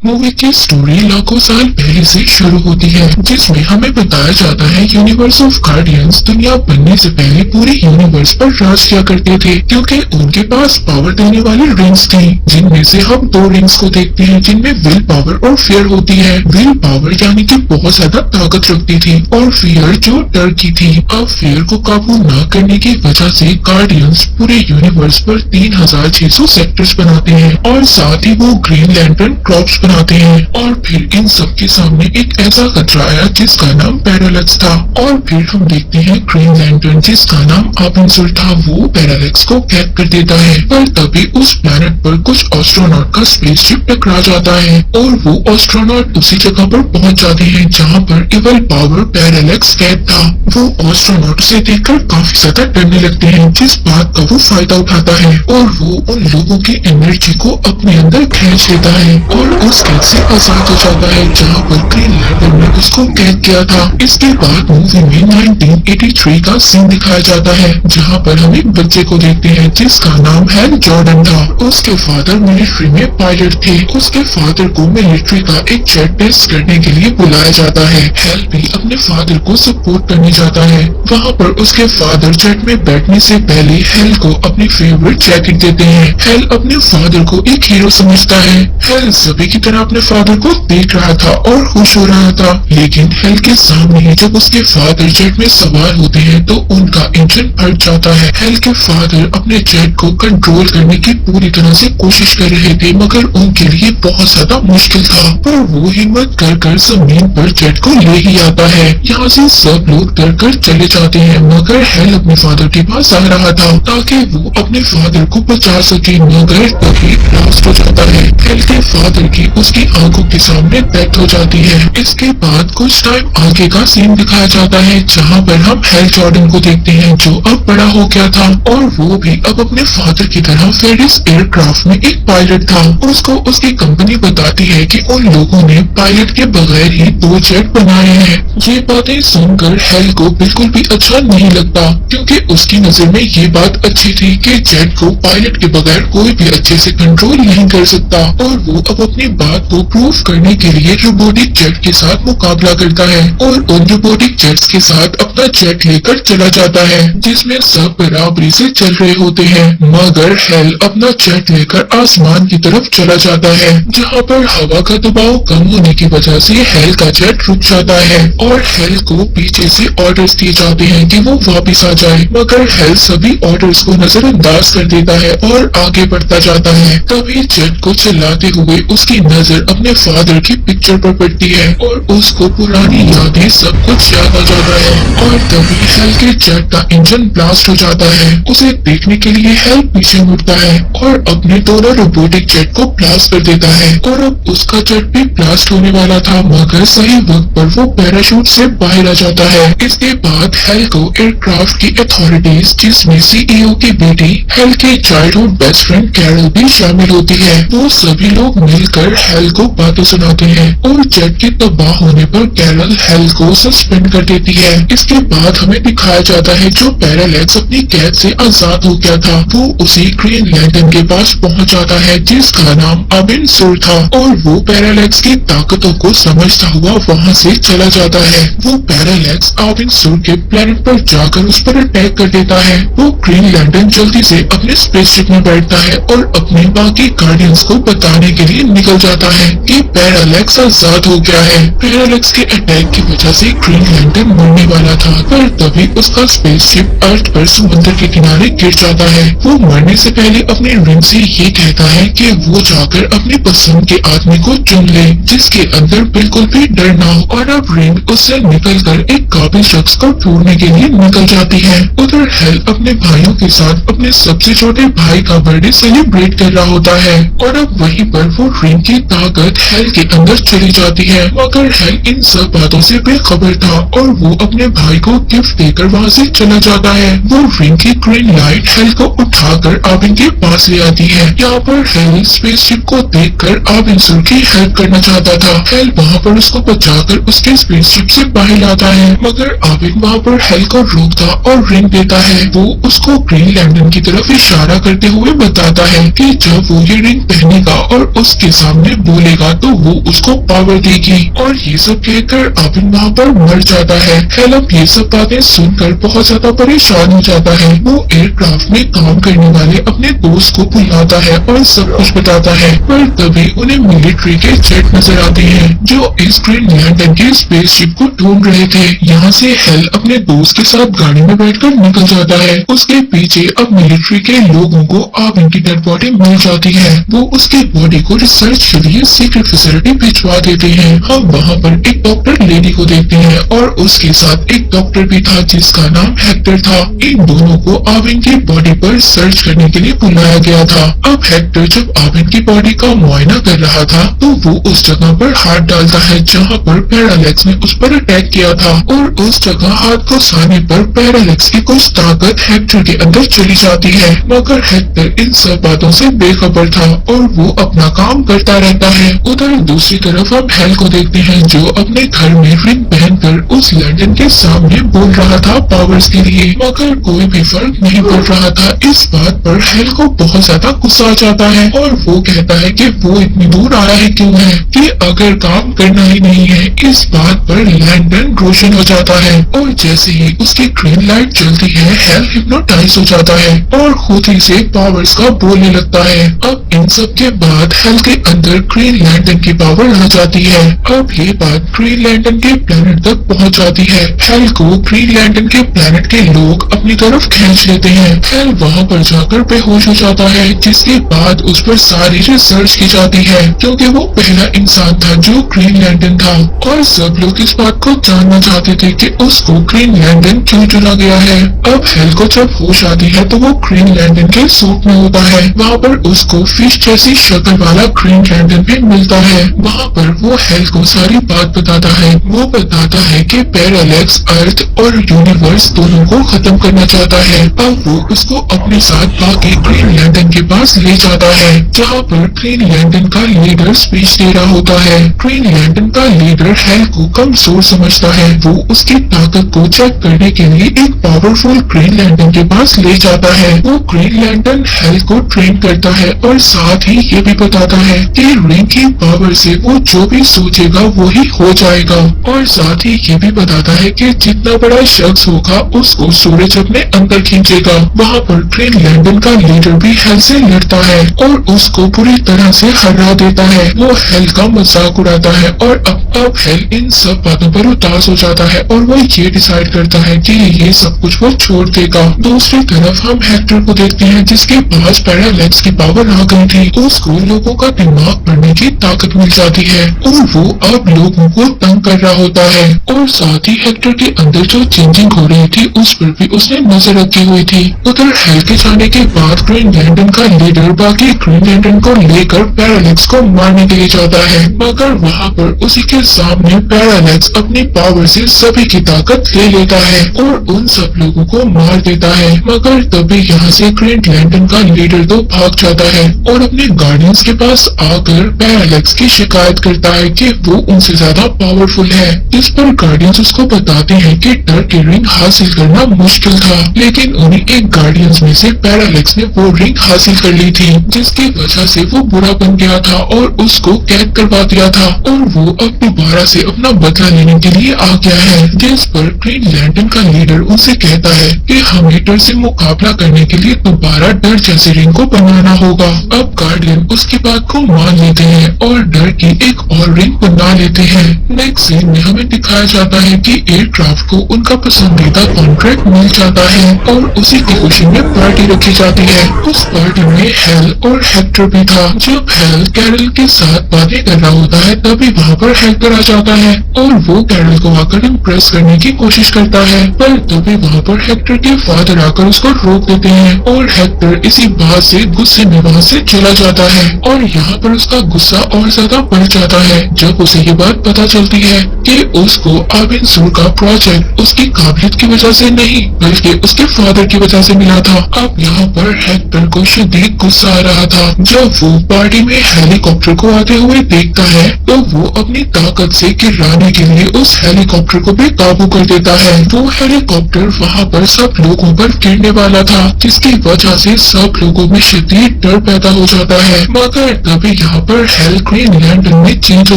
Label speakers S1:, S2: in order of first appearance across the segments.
S1: Movie की story लाखों साल पहले से शुरू होती है, जिसमें हमें बताया जाता है यूनिवर्स ऑफ गार्डियंस दुनिया बनने से पहले पूरे यूनिवर्स पर राज किया करते थे, क्योंकि उनके पास पावर देने वाली रिंग्स थी, जिनमें से हम दो रिंग्स को देखते हैं जिनमें विल पावर और फियर होती है। विल पावर यानी कि बहुत ज्यादा ताकत रखती थी और फियर जो डर की थी। अब फियर को काबू न करने की वजह से गार्डियंस पूरे यूनिवर्स पर 3600 सेक्टर्स बनाते हैं और साथ ही वो ग्रीन लैंटर्न क्रॉप्स बनाते हैं। और फिर इन सब के सामने एक ऐसा खतरा आया जिसका नाम पैरालैक्स था। और फिर हम देखते हैं ग्रीन लैंटर्न जिसका नाम आबिंसुल था, वो पैरालैक्स को कैद कर देता है। पर तभी उस प्लेनेट पर कुछ एस्ट्रोनॉट का स्पेसशिप टकरा जाता है और वो एस्ट्रोनॉट उसी जगह पर पहुंच जाते हैं जहां पर इवल पावर पैरालैक्स कैद था। वो एस्ट्रोनॉट से देखकर काफी ज्यादा डरने लगते हैं, जिस बात का वो फायदा उठाता है और वो उन लोगों की एनर्जी को अपने अंदर खींच लेता है और उस कैद से आजाद हो जाता है जहाँ पर ग्रीन लैंटर्न ने उसको कैद किया था। इसके बाद मूवी में 1983 का सीन दिखाया जाता है, जहाँ पर हम एक बच्चे को देखते हैं जिसका नाम हैल जॉर्डन था। उसके फादर मिलिट्री में पायलट थे। उसके फादर को मिलिट्री का एक जेट टेस्ट करने के लिए बुलाया जाता है। हैल भी अपने फादर को सपोर्ट करने जाता है। वहाँ पर उसके फादर जेट में बैठने से पहले हैल को अपनी फेवरेट जैकेट देते हैं। हैल अपने फादर को एक हीरो समझता है। हैल सभी की तरह अपने फादर को देख रहा था और खुश हो रहा था, लेकिन हैल के सामने ही जब उसके फादर जेट में सवार होते हैं तो उनका इंजन फट जाता है। हैल के फादर अपने जेट को कंट्रोल करने की पूरी तरह से कोशिश कर रहे थे, मगर उनके लिए बहुत ज्यादा मुश्किल था। पर वो हिम्मत कर कर जमीन पर जेट को ले ही आता है। यहाँ से सब लोग डर कर चले जाते हैं, मगर हैल अपने फादर के पास आ रहा था ताकि वो अपने फादर को बचा सके, मगर तभी ब्लास्ट हो जाता है। हैल के फादर की उसकी आंखों के सामने डेथ हो जाती है। इसके बाद कुछ टाइम आगे का सीन दिखाया जाता है जहाँ पर हम हैल जॉर्डन को देखते हैं जो अब बड़ा हो गया था और वो भी अब अपने फादर की तरह फेरिस एयरक्राफ्ट में एक पायलट था। उसको उसकी कंपनी बताती है कि उन लोगों ने पायलट के बगैर ही 2 जेट बनाए हैं। ये बातें सुनकर हैल को बिल्कुल भी अच्छा नहीं लगता, क्योंकि उसकी नजर में ये बात अच्छी थी कि जेट को पायलट के बगैर कोई भी अच्छे से कंट्रोल नहीं कर सकता। और वो अब अपनी बात को प्रूव करने के लिए रोबोटिक जेट के साथ मुकाबला करता है और उन रोबोटिक जेट्स के साथ अपना जेट लेकर चला जाता है, जिसमें सब बराबरी से चल रहे होते हैं। मगर हैल अपना जेट लेकर आसमान की तरफ चला जाता है, जहाँ पर हवा का दबाव कम होने की वजह से हैल का जेट रुक जाता है और हैल को पीछे से ऑर्डर्स दिए जाते हैं कि वो वापस आ जाए, मगर हैल सभी ऑर्डर्स को नजरअंदाज कर देता है और आगे बढ़ता जाता है। तभी जेट को चलाते हुए उसकी नजर अपने फादर की पिक्चर पर पड़ती है और उसको पुरानी यादें सब कुछ याद आ जाता है। और तभी हैल के जेट का इंजन ब्लास्ट हो जाता है। उसे देखने के लिए हैल पीछे मुड़ता है और अपने दोनों रोबोटिक जेट को ब्लास्ट कर देता है और अब उसका जेट भी ब्लास्ट होने वाला था, मगर सही वक्त पर वो पैराशूट से बाहर आ जाता है। इसके बाद हैल को एयरक्राफ्ट की अथॉरिटीज, जिसमें सीईओ की बेटी हैल के चाइल्डहुड बेस्ट फ्रेंड कैरल भी शामिल होती है, वो सभी लोग मिलकर हैल को बातें सुनाते हैं और जेट के तबाह होने पर कैरल हैल को सस्पेंड कर देती है। इसके बाद हमें दिखाया जाता है जो पैरालैक्स अपनी कैद से आजाद हो गया था, वो उसी ग्रीन लैंटर्न के पास पहुंच जाता है जिसका नाम आबिंसुल था और वो पैरालैक्स की ताकतों को समझता हुआ वहां से चला जाता है। वो पैरालैक्स आबिंसुल के प्लेनेट पर जाकर उस पर अटैक कर देता है। वो ग्रीन लैंटर्न जल्दी से अपने स्पेसशिप में बैठता है और अपने बाकी गार्डियंस को बताने के लिए निकल जाता है कि पैरालैक्स आजाद हो गया है। पैरालैक्स के अटैक की वजह से ग्रीन लैंटर्न मरने वाला था, पर तभी उसका स्पेसशिप अर्थ पर समुद्र के किनारे गिर जाता है। वो मरने से पहले अपने रिंग से ये कहता है कि वो जाकर अपनी पसंद के आदमी को चुन ले जिसके अंदर बिल्कुल भी डर ना हो, और अब रिंग उससे निकलकर एक काबिल शख्स को ढूंढने के लिए निकल जाती है। उधर हैल अपने भाइयों के साथ अपने सबसे छोटे भाई का बर्थडे सेलिब्रेट कर रहा होता है और अब वहीं पर वो रिंग की ताकत हैल के अंदर चली जाती है, मगर हैल इन सब बातों से बेखबर था और वो अपने भाई को गिफ्ट देकर वहाँ से चला जाता है। वो रिंग की ग्रीन लाइट हैल को उठाकर आबिन के पास ले आती है। यहाँ पर हैल स्पेसशिप को देखकर आबिंसुल की हेल्प करना चाहता था। हैल वहाँ पर उसको बचाकर उसके स्पेसशिप से बाहर लाता है, मगर आबिन वहाँ पर हैल को रोकता और रिंग देता है। वो उसको ग्रीन लैंटर्न की तरफ इशारा करते हुए बताता है कि जब वो ये रिंग पहनेगा और उसके सामने सामने बोलेगा तो वो उसको पावर देगी। और ये सब कहकर आबिन वहाँ पर मर जाता है। हेल अब ये सब बातें सुनकर बहुत ज्यादा परेशान हो जाता है। वो एयरक्राफ्ट में काम करने वाले अपने दोस्त को बुलाता है और सब कुछ बताता है, पर तभी उन्हें मिलिट्री के जेट नजर आते हैं जो इस ग्रीन लैंटर्न के स्पेसशिप को ढूंढ रहे थे। यहाँ से हेल अपने दोस्त के साथ गाड़ी में बैठकर निकल जाता है। उसके पीछे अब मिलिट्री के लोगों को आबिन की डेड बॉडी मिल जाती है। वो उसकी बॉडी को रिसर्च के लिए सीक्रेट फैसिलिटी भिजवा देते हैं। हम वहाँ पर एक डॉक्टर लेडी को देखते हैं और उसके साथ एक डॉक्टर भी था जिसका नाम हेक्टर था। इन दोनों को आबिन की बॉडी पर सर्च करने के लिए बुलाया गया था। अब हेक्टर जब आबिन की बॉडी का मुआयना कर रहा था तो वो उस जगह पर हाथ डालता है जहाँ पर पैरालेक्स ने उस पर अटैक किया था, और उस जगह हाथ घुसाने पर पैरालेक्स की कुछ ताकत हेक्टर के अंदर चली जाती है। मगर हेक्टर इन सब बातों से बेखबर था और वो अपना काम करता रहता है। उधर दूसरी तरफ हम हेल को देखते हैं जो अपने घर में रिंग पहनकर उस लैंटर्न के सामने बोल रहा था पावर्स के लिए, मगर कोई भी फर्क नहीं पड़ रहा था। इस बात पर हेल को बहुत ज्यादा गुस्सा आ जाता है और वो कहता है कि वो इतनी दूर आया है क्यों है कि अगर काम करना ही नहीं है। इस बात पर लैंटर्न रोशन हो जाता है और जैसे ही उसकी ग्रीन लाइट जलती है हेल हिप्नोटाइज हो जाता है और खुद ही से पावर्स का बोलने लगता है। अब इन सब के बाद हेल के अंदर ग्रीन लैंटर्न की पावर आ जाती है। अब ये बात ग्रीन लैंटर्न के प्लेनेट तक पहुंच जाती है। हेल को ग्रीन लैंटर्न के प्लेनेट के लोग अपनी तरफ खींच लेते हैं। हेल वहाँ पर जाकर बेहोश हो जाता है, जिसके बाद उस पर सारी रिसर्च की जाती है क्योंकि वो पहला इंसान था जो ग्रीन लैंटर्न था और सब लोग इस बात को जानना चाहते थे कि उसको ग्रीन लैंटर्न क्यों चुना गया है। अब हेल को जब होश आती है तो वो ग्रीन लैंटर्न के सूट में होता है। वहाँ पर उसको फिश जैसी शक्ल वाला ग्रीन लैंटर्न भी मिलता है। वहाँ पर वो हेल को सारी बात बताता है। वो बताता है कि पैरालेक्स अर्थ और यूनिवर्स दोनों को खत्म करना चाहता है। अब वो उसको अपने साथ बाकी ग्रीन लैंटर्न के पास ले जाता है जहाँ पर ग्रीन लैंटर्न का लीडर स्पीच दे रहा होता है। ग्रीन लैंटर्न का लीडर हेल को कमजोर समझता है। वो उसकी ताकत को चेक करने के लिए एक पावरफुल ग्रीन लैंटर्न के पास ले जाता है। वो ग्रीन लैंटर्न हेल को ट्रेन करता है और साथ ही ये भी बताता है कि रिंग की पावर से वो जो भी सोचेगा वो ही हो जाएगा, और साथ ही ये भी बताता है कि जितना बड़ा शख्स होगा उसको सूरज अपने अंदर खींचेगा। वहाँ पर ग्रीन लैंटर्न का लीडर भी हेल से लड़ता है और उसको पूरी तरह से हरा देता है। वो हेल का मजाक उड़ाता है और अब हेल इन सब बातों पर उदास हो जाता है और वो ये डिसाइड करता है कि ये सब कुछ वो छोड़ देगा। दूसरी तरफ हम हेक्टर को देखते हैं जिसके पास पैरालेक्स की पावर आ गई थी। उसको लोगों का दिमाग पढ़ने की ताकत मिल जाती है और वो अब लोगों को तंग कर रहा होता है। और साथ ही हेक्टर के अंदर जो चेंजिंग हो रही थी उस पर भी उसने नजर रखी हुई थी। उधर हेल के जाने के बाद ग्रीन लैंटर्न का लीडर बाकी ग्रीन लैंटर्न को लेकर पैरालेक्स को मारने के लिए जाता है, मगर वहाँ पर उसी के सामने पैरालेक्स अपनी पावर से सभी की ताकत ले लेता है और उन सब लोगों को मार देता है। मगर तभी यहाँ से ग्रीन लैंटर्न का लीडर तो भाग जाता है और अपने गार्डियंस के पास आकर पैरालेक्स की शिकायत करता है कि वो उनसे ज्यादा पावरफुल है। जिस पर गार्डियंस उसको बताते हैं कि डर की रिंग हासिल करना मुश्किल था, लेकिन उन्हीं एक गार्डियंस में से पैरालेक्स ने वो रिंग हासिल कर ली थी, जिसकी वजह से वो बुरा बन गया था और उसको कैद करवा दिया था और वो अब दोबारा से अपना बदला लेने के लिए आ गया है। जिस पर ग्रीन लैंटर्न का लीडर उनसे कहता है कि हमें डर से मुकाबला करने के लिए दोबारा डर जैसी रिंग को बनाना होगा। अब गार्डियन उसकी बात को मान लेते हैं और डर की एक और रिंग बना लेते हैं। नेक्स्ट सीन में हमें दिखाया जाता है कि एयरक्राफ्ट को उनका पसंदीदा कॉन्ट्रैक्ट मिल जाता है और उसी की खुशी में पार्टी रखी जाती है। उस पार्टी में हेल और हेक्टर भी था। जब हेल कैरल के साथ बातें कर रहा होता है तभी वहाँ पर हेक्टर आ जाता है और वो कैरल को आकर इम्प्रेस करने की कोशिश करता है, पर तभी वहाँ पर हेक्टर के फादर आकर उसको रोक देते हैं और हेक्टर इसी बात से गुस्से में वहाँ से चला जाता है और यहाँ पर उसका गुस्सा और ज्यादा बढ़ जाता है जब उसे ये बात पता चलती है कि उसको आबिन सूर का प्रोजेक्ट उसकी काबिलियत की वजह से नहीं बल्कि उसके फादर की वजह से मिला था। अब यहाँ पर हेक्टर को शदीद गुस्सा आ रहा था। जब वो पार्टी में हेलीकॉप्टर को आते हुए देखता है तो वो अपनी ताकत से गिराने के लिए उस हेलीकॉप्टर को भी काबू कर देता है। वो हेलीकॉप्टर वहाँ पर सब लोगों पर गिरने वाला था, जिसकी वजह से सब लोगों में शदीद डर पैदा हो जाता है। मगर तभी यहाँ पर हेल ग्रीन लैंटर्न में चेंज हो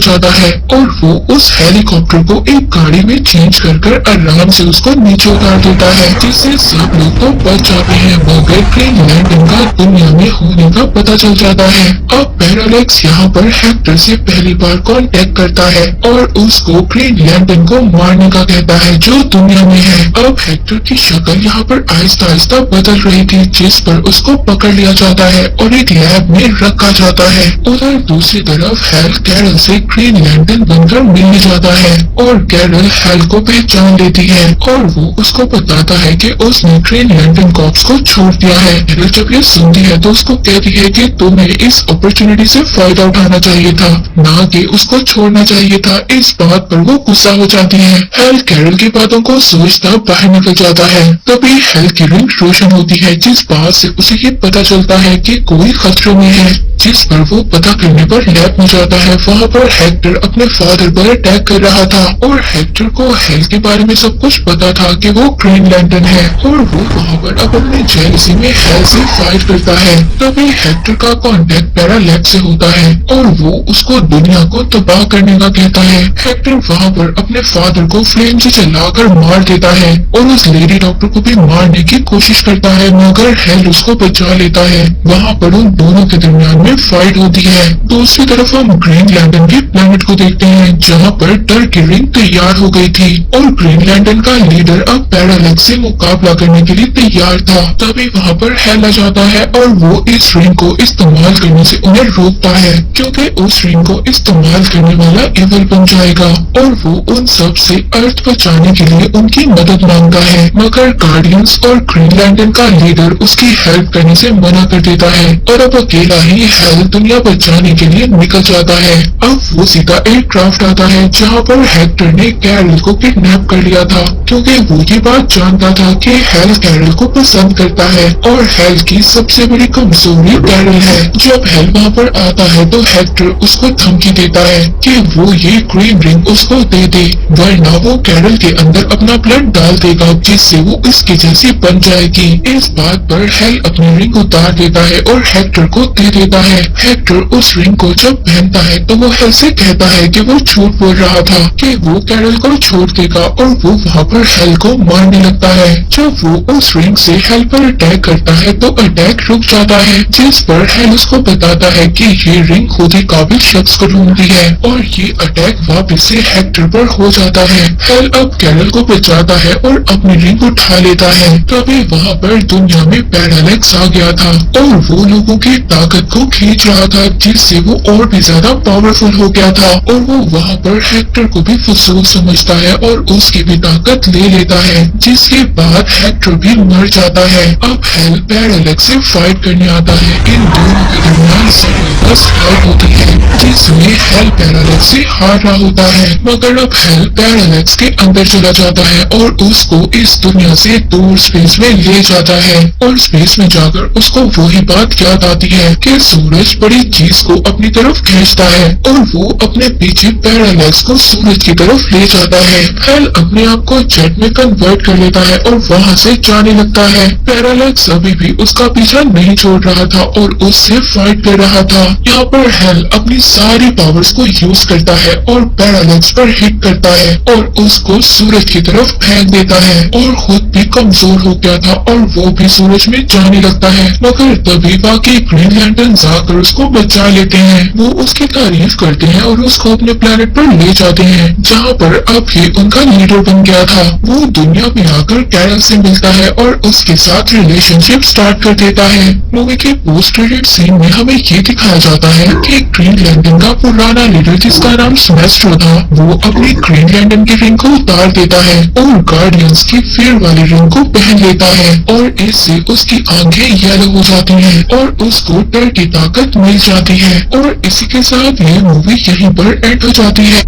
S1: जाता है और वो उस हेलीकॉप्टर को एक गाड़ी में चेंज कर आराम से उसको नीचे उतार देता है, जिससे सब लोग तो बच जाते हैं। मगर ग्रीन लैंटर्न का दुनिया में होने का पता चल जाता है। अब पैरालेक्स यहाँ पर हेक्टर से पहली बार कांटेक्ट करता है और उसको ग्रीन लैंटर्न को मारने का कहता है जो दुनिया में है। अब हेक्टर की शक्ल यहाँ पर आहिस्ता आहिस्ता बदल रही थी, जिस पर उसको पकड़ लिया जाता है और एक लैब में रखा जाता है। उधर दूसरी तरफ हेल कैरल से ग्रीन लैंटर्न बनकर मिलने जाता है और कैरल हेल को पहचान लेती है और वो उसको बताता है कि उसने ग्रीन लैंटर्न कॉर्प्स को छोड़ दिया है। कैरल जब ये सुनती है तो उसको कहती है कि तुम्हें इस अपॉर्चुनिटी से फायदा उठाना चाहिए था, ना कि उसको छोड़ना चाहिए था। इस बात पर वो गुस्सा हो जाती है। हेल कैरल की बातों को सोचता बाहर निकल जाता है। तभी हेल की रिंग रोशन होती है, जिस बात से उसे ये पता चलता है कि कोई खतरे में है, जिस पर वो पता करने पर लैब में जाता है। वहाँ पर हेक्टर अपने फादर पर अटैक कर रहा था और हेक्टर को हेल के बारे में सब कुछ पता था कि वो ग्रीन लैंटर्न है और वो वहाँ पर अब अपने जेलसी में हेल से फाइट करता है। तभी हेक्टर का कांटेक्ट पैरालेक्स से होता है और वो उसको दुनिया को तबाह करने का कहता है। हेक्टर वहाँ पर अपने फादर को फ्लेम से जलाकर मार देता है और उस लेडी डॉक्टर को भी मारने की कोशिश करता है, मगर हेल उसको बचा लेता है। वहाँ पर उन दोनों के दरमियान फाइट होती है। दूसरी तरफ हम ग्रीन लैंटर्न के प्लेनेट को देखते हैं, जहाँ पर डर की रिंग तैयार हो गई थी और ग्रीन लैंटर्न का लीडर अब पैरालेक्स से मुकाबला करने के लिए तैयार था। तभी वहाँ पर हेल आ जाता है और वो इस रिंग को इस्तेमाल करने से उन्हें रोकता है, क्योंकि उस रिंग को इस्तेमाल करने वाला एवल बन जाएगा और वो उन सब से अर्थ बचाने के लिए उनकी मदद मांगता है। मगर गार्डियंस और ग्रीन लैंटर्न का लीडर उसकी हेल्प करने से मना कर देता है और अब अकेला ही हेल दुनिया बचाने के लिए निकल जाता है। अब वो सीधा एक क्राफ्ट आता है जहाँ पर हेक्टर ने कैरल को किडनैप कर लिया था, क्योंकि वो ये बात जानता था कि हेल कैरल को पसंद करता है और हेल की सबसे बड़ी कमजोरी कैरल है। जब हेल वहाँ पर आता है तो हेक्टर उसको धमकी देता है कि वो ये ग्रीन रिंग उसको दे दे, वरना वो कैरल के अंदर अपना ब्लड डाल देगा, जिससे वो इसकी जैसी बन जाएगी। इस बात पर हेल अपनी रिंग उतार देता है और हेक्टर को दे देता है। हेक्टर उस रिंग को जब पहनता है तो वो हेल से कहता है कि वो झूठ बोल रहा था कि वो कैरल को छोड़ देगा और वो वहाँ पर हेल को मारने लगता है। जब वो उस रिंग से हेल पर अटैक करता है तो अटैक रुक जाता है, जिस पर हेल उसको बताता है कि ये रिंग खुद ही काबिल शख्स को ढूंढती है और ये अटैक वापस से हेक्टर पर हो जाता है। हेल अब कैरल को बचाता है और अपनी रिंग उठा लेता है। तभी वहाँ पर दुनिया में पैरालेक्स आ गया था और वो लोगों की ताकत को खींच रहा था, जिससे वो और भी ज्यादा पावरफुल हो गया था और वो वहाँ पर हेक्टर को भी फसूल समझता है और उसकी भी ताकत ले लेता है, जिसके बाद हेक्टर भी मर जाता है। अब हेल पैरालेक्स से फाइट करने आता है। इन दोनों के दरमियान जबरदस्त फाइट होती है, जिसमें हेल पैरालेक्स से हार रहा होता है। मगर अब हेल पैरालेक्स के अंदर चला जाता है और उसको इस दुनिया से दूर स्पेस में ले जाता है और स्पेस में जाकर उसको वही बात याद आती है कि सूरज बड़ी चीज को अपनी तरफ खींचता है और वो अपने पीछे पैरालेक्स को सूरज की तरफ ले जाता है। हेल अपने आप को जेट में कन्वर्ट कर लेता है और वहाँ से जाने लगता है। पैरालेक्स अभी भी उसका पीछा नहीं छोड़ रहा था और उससे फाइट कर रहा था। यहाँ पर हेल अपनी सारी पावर्स को यूज करता है और पैरालेक्स पर हिट करता है और उसको सूरज की तरफ फेंक देता है और खुद भी कमजोर हो गया था और वो भी सूरज में जाने लगता है। मगर तभी बाकी ग्रीन लैंटर्न आकर उसको बचा लेते हैं। वो उसकी तारीफ करते हैं और उसको अपने प्लेनेट पर ले जाते हैं, जहाँ पर अब ये उनका लीडर बन गया था। वो दुनिया में आकर कैरल से मिलता है और उसके साथ रिलेशनशिप स्टार्ट कर देता है। मूवी के पोस्ट क्रेडिट सीन में हमें ये दिखाया जाता है कि ग्रीन लैंटर्न का पुराना लीडर, जिसका नाम स्मेस्ट्रो था, वो अपनी ग्रीन लैंटर्न की रिंग को उतार देता है और गार्डियंस की फेयर वाली रिंग को पहन लेता है और इससे उसकी आंखें येलो हो जाती हैं और उसको डर की ताकत मिल जाती है। और इसी के साथ ये मूवी यहीं पर एंड हो जाती है।